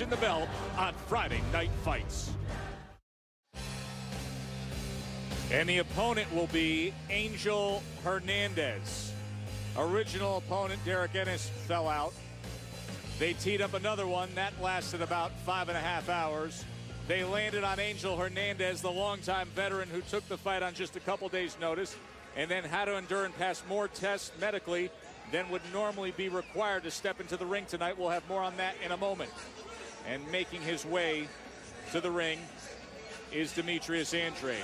watching the bell on Friday Night Fights. And the opponent will be Angel Hernandez. Original opponent Derek Ennis fell out. They teed up another one. That lasted about 5.5 hours. They landed on Angel Hernandez, the longtime veteran who took the fight on just a couple days' notice and then had to endure and pass more tests medically than would normally be required to step into the ring tonight. We'll have more on that in a moment. And making his way to the ring is Demetrius Andrade.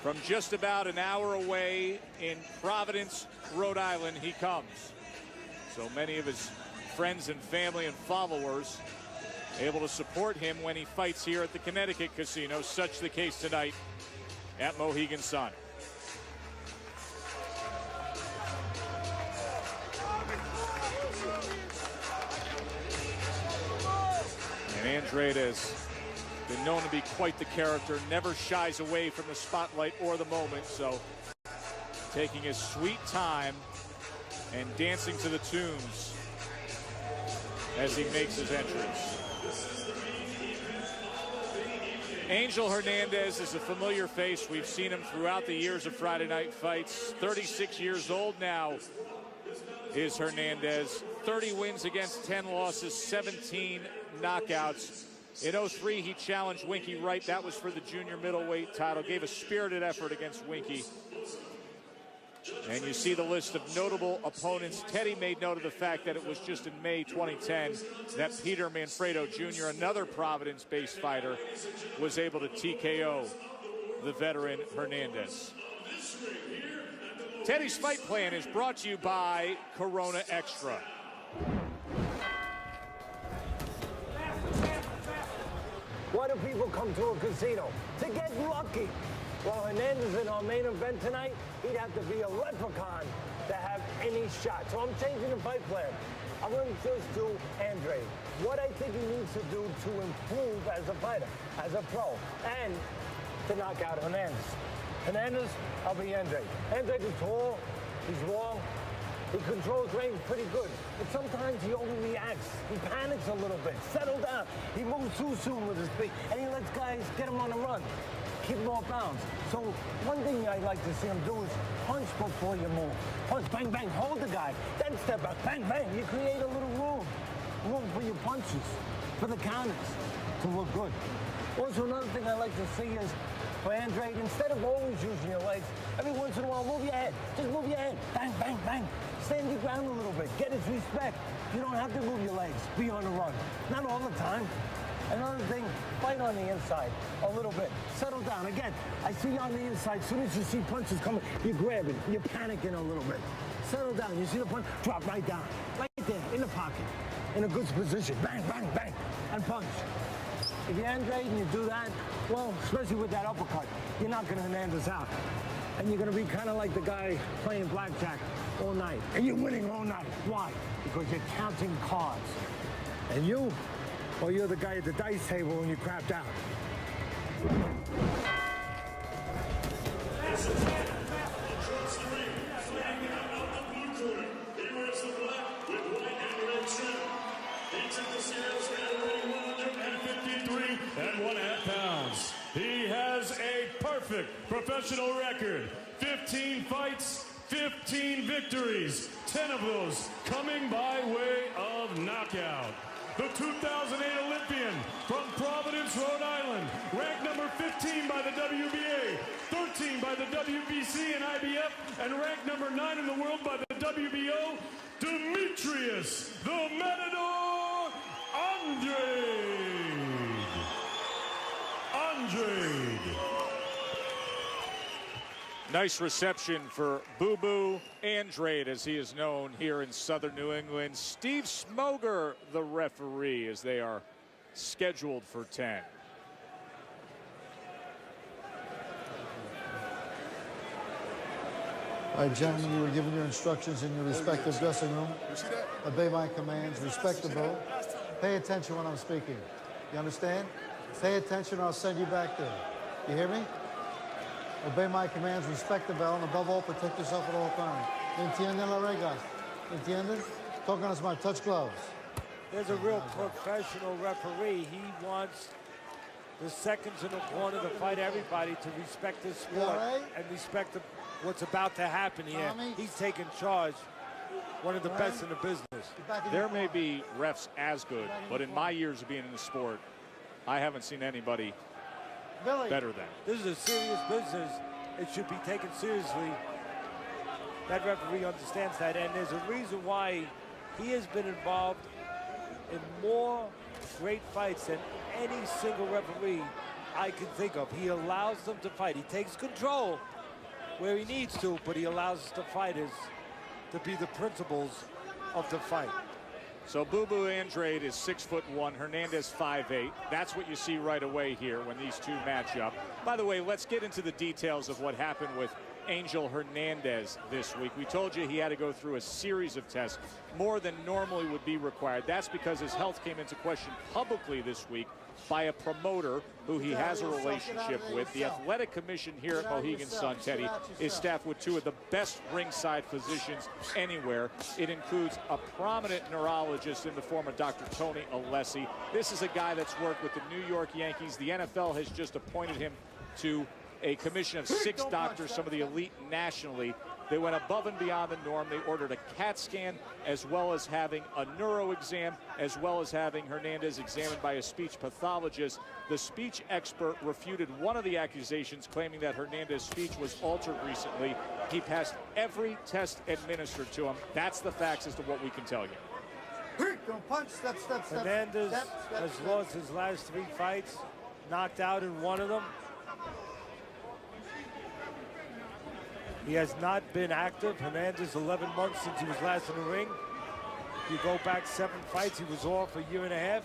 From just about an hour away in Providence, Rhode Island, he comes. So many of his friends and family and followers able to support him when he fights here at the Connecticut Casino. Such the case tonight at Mohegan Sun. And Andrade has been known to be quite the character, never shies away from the spotlight or the moment, so taking his sweet time and dancing to the tunes as he makes his entrance. Angel Hernandez is a familiar face. We've seen him throughout the years of Friday Night Fights. 36 years old now is Hernandez. 30 wins against 10 losses, 17 knockouts. In 03, he challenged Winky Wright. That was for the junior middleweight title. Gave a spirited effort against Winky. And you see the list of notable opponents. Teddy made note of the fact that it was just in May 2010 that Peter Manfredo Jr., another Providence-based fighter, was able to TKO the veteran Hernandez. Teddy's fight plan is brought to you by Corona Extra. Why do people come to a casino? To get lucky. Well, Hernandez in our main event tonight, he'd have to be a leprechaun to have any shot. So I'm changing the fight plan. I'm going to just do Andrade. What I think he needs to do to improve as a fighter, as a pro, and to knock out Hernandez. Hernandez, I'll be Andrade. Andrade is tall, he's long, he controls range pretty good. But sometimes he overreacts. He panics a little bit. Settle down. He moves too soon with his feet, and he lets guys get him on the run. Keep him off bounds. So one thing I'd like to see him do is punch before you move. Punch, bang, bang, hold the guy. Then step back, bang, bang. You create a little room for your punches, for the counters to look good. Also, another thing I like to see is for Andrade, instead of always using your legs, every once in a while, move your head. Just move your head. Bang, bang, bang. Stand your ground a little bit. Get his respect. You don't have to move your legs. Be on the run. Not all the time. Another thing, fight on the inside a little bit. Settle down. Again, I see you on the inside. As soon as you see punches coming, you're grabbing. You're panicking a little bit. Settle down. You see the punch? Drop right down. Right there, in the pocket. In a good position. Bang, bang, bang. And punch. If you're Andrade and you do that, well, especially with that uppercut, you're knocking Hernandez out. And you're going to be kind of like the guy playing blackjack all night. And you're winning all night. Why? Because you're counting cards. And you, well, you're the guy at the dice table when you crapped out. And 1/2 pounds. He has a perfect professional record. 15 fights, 15 victories, 10 of those coming by way of knockout. The 2008 Olympian from Providence, Rhode Island, ranked number 15 by the WBA, 13 by the WBC and IBF, and ranked number 9 in the world by the WBO, Demetrius, the Matador Andrade. Nice reception for Boo Boo Andrade, as he is known here in Southern New England. Steve Smoger, the referee, as they are scheduled for 10. All right, gentlemen, you were given your instructions in your respective dressing room. Obey my commands, respect the vote. Pay attention when I'm speaking. You understand? Pay attention or I'll send you back there. You hear me? Obey my commands, respect the bell, and above all, protect yourself at all times. ¿Entienden las reglas? ¿Entienden? Tocan smart, touch gloves. there's a real professional referee. He wants the seconds in the corner to fight everybody, to respect the sport and respect what's about to happen here. He's taking charge. One of the best in the business. There may be refs as good, but in my years of being in the sport, I haven't seen anybody better than. This is a serious business. It should be taken seriously. That referee understands that, and there's a reason why he has been involved in more great fights than any single referee I can think of. He allows them to fight. He takes control where he needs to, but he allows the fighters to be the principals of the fight. So Boo Boo Andrade is 6'1", Hernandez 5'8". That's what you see right away here when these two match up. By the way, let's get into the details of what happened with Angel Hernandez this week. We told you he had to go through a series of tests, more than normally would be required. That's because his health came into question publicly this week by a promoter who he has a relationship with. The athletic commission here at Mohegan Sun, Teddy, is staffed with two of the best ringside physicians anywhere. It includes a prominent neurologist in the form of Dr. Tony Alessi. This is a guy that's worked with the New York Yankees. The NFL has just appointed him to a commission of 6 doctors, some of the elite nationally. They went above and beyond the norm. They ordered a CAT scan, as well as having a neuro exam, as well as having Hernandez examined by a speech pathologist. The speech expert refuted one of the accusations, claiming that Hernandez's speech was altered recently. He passed every test administered to him. That's the facts as to what we can tell you. Don't punch. Steps. Hernandez has lost his last 3 fights, knocked out in one of them. He has not been active. Hernandez, 11 months since he was last in the ring. If you go back 7 fights, he was off a year and a half.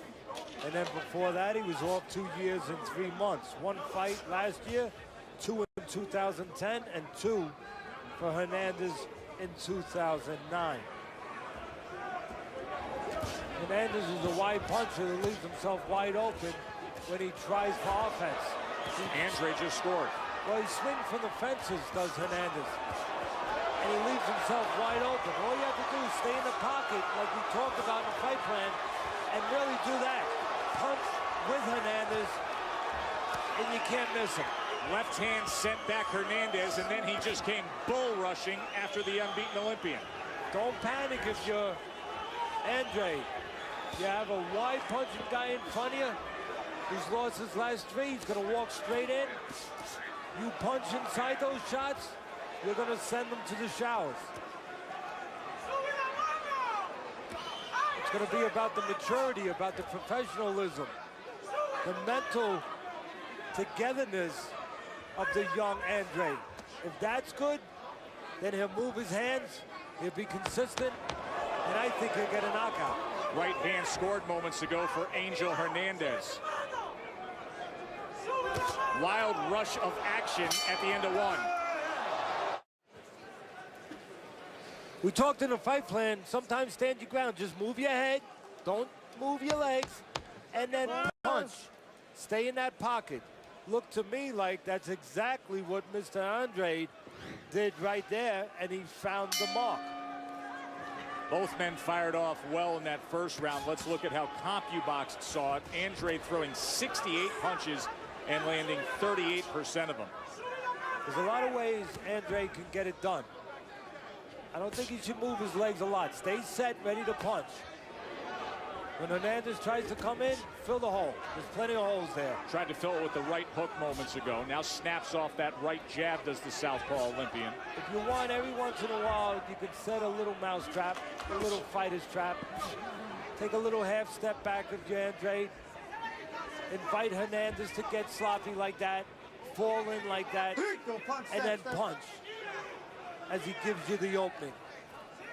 And then before that, he was off 2 years and 3 months. 1 fight last year, 2 in 2010, and 2 for Hernandez in 2009. Hernandez is a wide puncher that leaves himself wide open when he tries for offense. Andrade just scored. Well, he swings from the fences, does Hernandez. And he leaves himself wide open. All you have to do is stay in the pocket, like we talked about in the fight plan, and really do that. Punch with Hernandez, and you can't miss him. Left hand sent back Hernandez, and then he just came bull rushing after the unbeaten Olympian. Don't panic if you're Andrade. You have a wide punching guy in front of you. He's lost his last 3. He's going to walk straight in. You punch inside those shots, you're going to send them to the showers. It's going to be about the maturity, about the professionalism, the mental togetherness of the young Andrade. If that's good, then he'll move his hands, he'll be consistent, and I think he'll get a knockout. Right hand scored moments ago for Angel Hernandez. Wild rush of action at the end of 1. We talked in the fight plan, sometimes stand your ground. Just move your head, don't move your legs, and then punch. Stay in that pocket. Looked to me like that's exactly what Mr. Andrade did right there, and he found the mark. Both men fired off well in that first round. Let's look at how CompuBox saw it. Andrade throwing 68 punches and landing 38% of them. There's a lot of ways Andrade can get it done. I don't think he should move his legs a lot. Stay set, ready to punch. When Hernandez tries to come in, fill the hole. There's plenty of holes there. Tried to fill it with the right hook moments ago. Now snaps off that right jab, does the southpaw Olympian. If you want, every once in a while, you can set a little mouse trap, a little fighter's trap. Take a little half step back of your Andrade. Invite Hernandez to get sloppy like that, fall in like that, and then punch as he gives you the opening.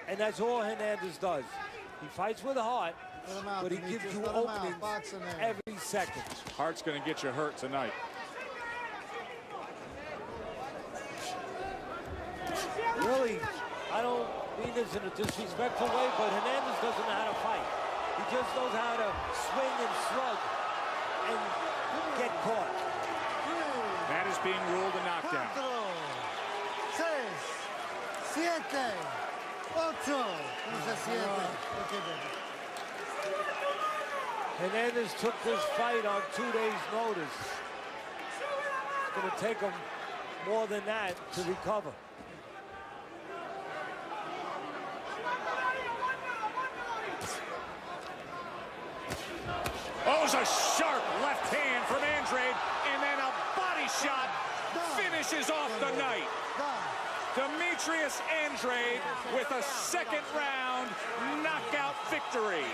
And that's all Hernandez does. He fights with heart, but he gives you openings every second. Heart's going to get you hurt tonight. Really, I don't mean this in a disrespectful way, but Hernandez doesn't know how to fight. He just knows how to swing and slug and get caught. That is being ruled a knockdown. 6, 7, 8. 7. Okay, baby. Hernandez took this fight on 2 days' notice. It's going to take him more than that to recover. Oh, it's a sharp left hand from Andrade, and then a body shot finishes off the night. Demetrius Andrade with a second-round knockout victory.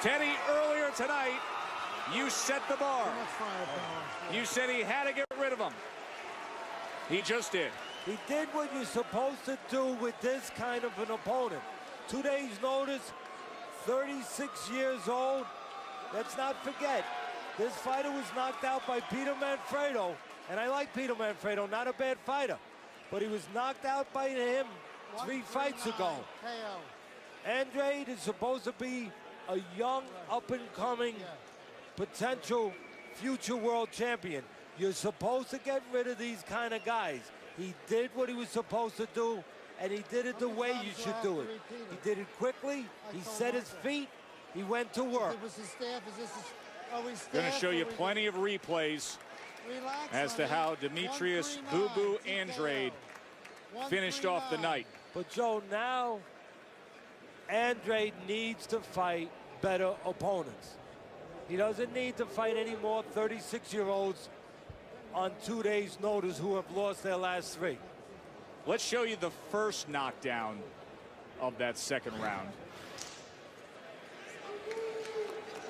Teddy, earlier tonight, you set the bar. You said he had to get rid of him. He just did. He did what you're supposed to do with this kind of an opponent. 2 days' notice, 36 years old. Let's not forget, this fighter was knocked out by Peter Manfredo. And I like Peter Manfredo, not a bad fighter. But he was knocked out by him 3 fights ago. Andrade is supposed to be a young, up-and-coming, potential future world champion. You're supposed to get rid of these kind of guys. He did what he was supposed to do, and he did it the way you should do it. He did it quickly. He set his feet. He went to work. Going to show you plenty of replays as to how Demetrius Boo Boo Andrade finished off the night. But Joe, now Andrade needs to fight better opponents. He doesn't need to fight any more 36-year-olds on 2 days' notice who have lost their last 3. Let's show you the first knockdown of that second round.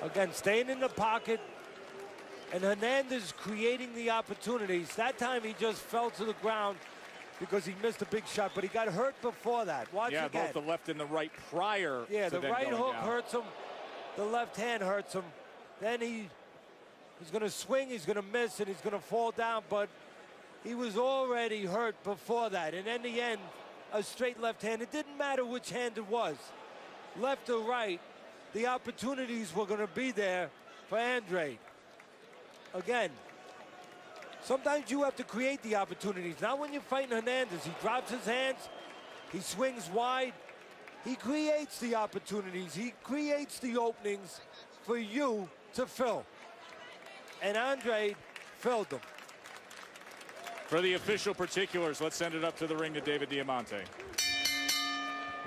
Again, staying in the pocket, and Hernandez creating the opportunities. That time he just fell to the ground because he missed a big shot, but he got hurt before that. Watch again. Both the left and the right prior. Yeah, to the right hook down. hurts him. The left hand hurts him. Then he's going to swing, he's going to miss, and he's going to fall down, but he was already hurt before that. And in the end, a straight left hand. It didn't matter which hand it was, left or right. The opportunities were going to be there for Andrade. Again, sometimes you have to create the opportunities. Now when you're fighting Hernandez, he drops his hands, he swings wide, he creates the opportunities, he creates the openings for you to fill. And Andrade filled them. For the official particulars, let's send it up to the ring to David Diamante.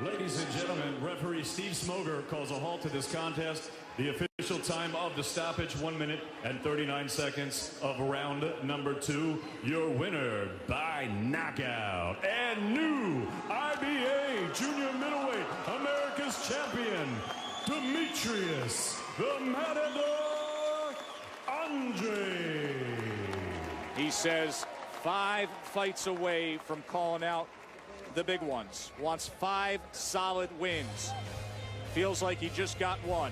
Ladies and gentlemen, referee Steve Smoger calls a halt to this contest. The official time of the stoppage, 1 minute and 39 seconds of round number 2. Your winner by knockout and new IBA Junior Middleweight America's champion, Demetrius the Matador Andrade. He says 5 fights away from calling out the big ones. Wants 5 solid wins. Feels like he just got 1.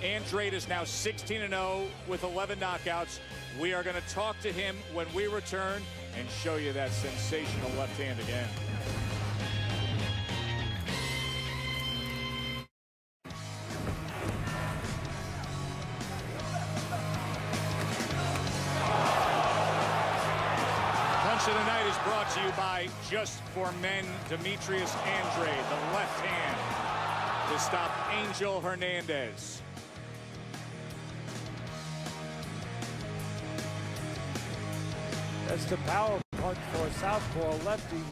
Andrade is now 16-0 with 11 knockouts. We are going to talk to him when we return and show you that sensational left hand again. Punch of the night is brought to you by Just for Men. Demetrius Andrade, the left hand to stop Angel Hernandez. That's the power punch for a southpaw lefty.